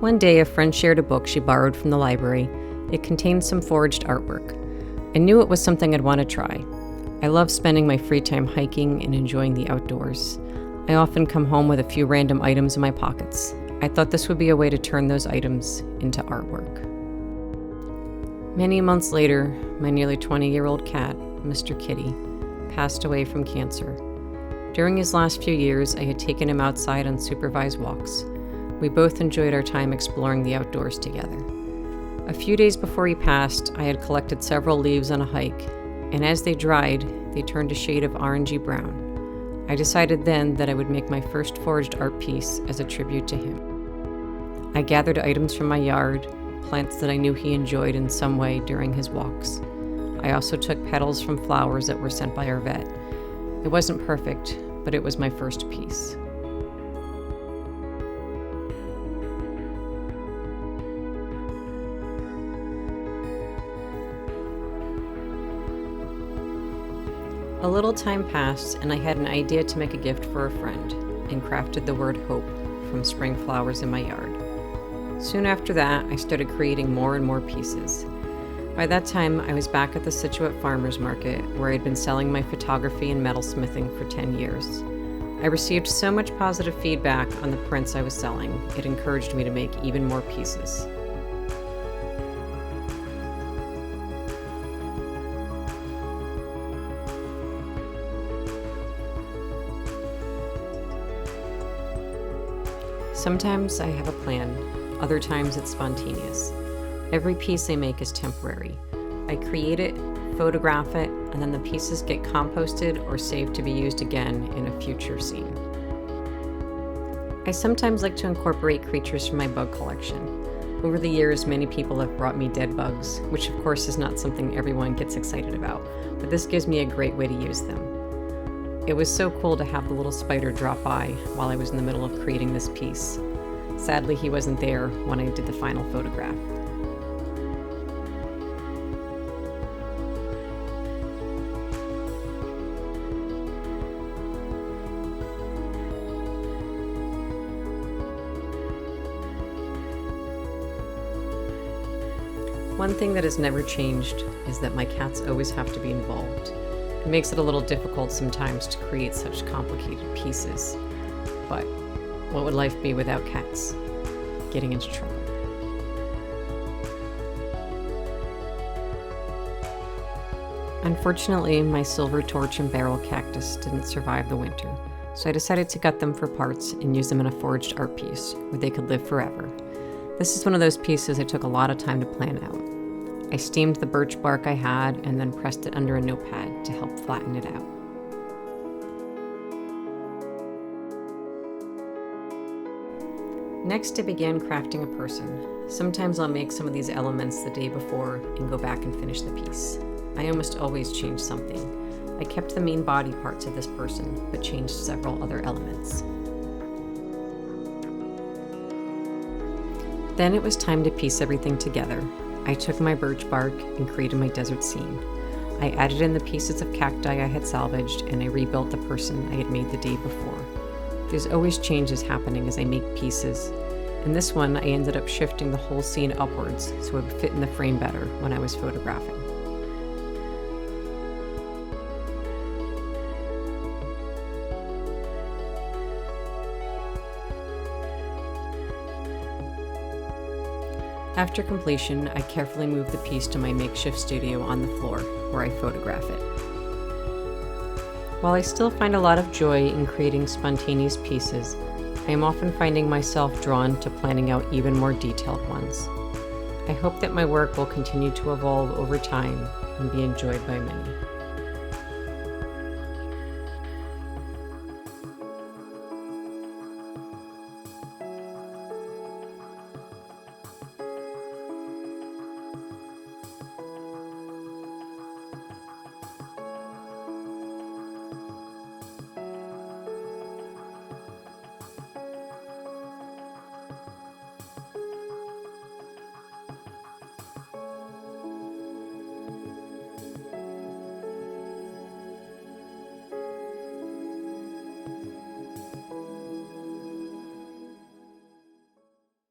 One day, a friend shared a book she borrowed from the library. It contained some foraged artwork. I knew it was something I'd want to try. I love spending my free time hiking and enjoying the outdoors. I often come home with a few random items in my pockets. I thought this would be a way to turn those items into artwork. Many months later, my nearly 20-year-old cat, Mr. Kitty, passed away from cancer. During his last few years, I had taken him outside on supervised walks. We both enjoyed our time exploring the outdoors together. A few days before he passed, I had collected several leaves on a hike, and as they dried, they turned a shade of orangey brown. I decided then that I would make my first foraged art piece as a tribute to him. I gathered items from my yard, plants that I knew he enjoyed in some way during his walks. I also took petals from flowers that were sent by our vet. It wasn't perfect, but it was my first piece. A little time passed, and I had an idea to make a gift for a friend, and crafted the word hope from spring flowers in my yard. Soon after that, I started creating more and more pieces. By that time, I was back at the Scituate Farmers Market, where I'd been selling my photography and metalsmithing for 10 years. I received so much positive feedback on the prints I was selling, it encouraged me to make even more pieces. Sometimes I have a plan, other times it's spontaneous. Every piece I make is temporary. I create it, photograph it, and then the pieces get composted or saved to be used again in a future scene. I sometimes like to incorporate creatures from my bug collection. Over the years, many people have brought me dead bugs, which of course is not something everyone gets excited about, but this gives me a great way to use them. It was so cool to have the little spider drop by while I was in the middle of creating this piece. Sadly, he wasn't there when I did the final photograph. One thing that has never changed is that my cats always have to be involved. It makes it a little difficult sometimes to create such complicated pieces, but what would life be without cats? Getting into trouble. Unfortunately, my silver torch and barrel cactus didn't survive the winter, so I decided to gut them for parts and use them in a foraged art piece where they could live forever. This is one of those pieces I took a lot of time to plan out. I steamed the birch bark I had and then pressed it under a notepad to help flatten it out. Next, I began crafting a person. Sometimes I'll make some of these elements the day before and go back and finish the piece. I almost always change something. I kept the main body parts of this person, but changed several other elements. Then it was time to piece everything together. I took my birch bark and created my desert scene. I added in the pieces of cacti I had salvaged, and I rebuilt the person I had made the day before. There's always changes happening as I make pieces. In this one, I ended up shifting the whole scene upwards so it would fit in the frame better when I was photographing. After completion, I carefully move the piece to my makeshift studio on the floor, where I photograph it. While I still find a lot of joy in creating spontaneous pieces, I am often finding myself drawn to planning out even more detailed ones. I hope that my work will continue to evolve over time and be enjoyed by many.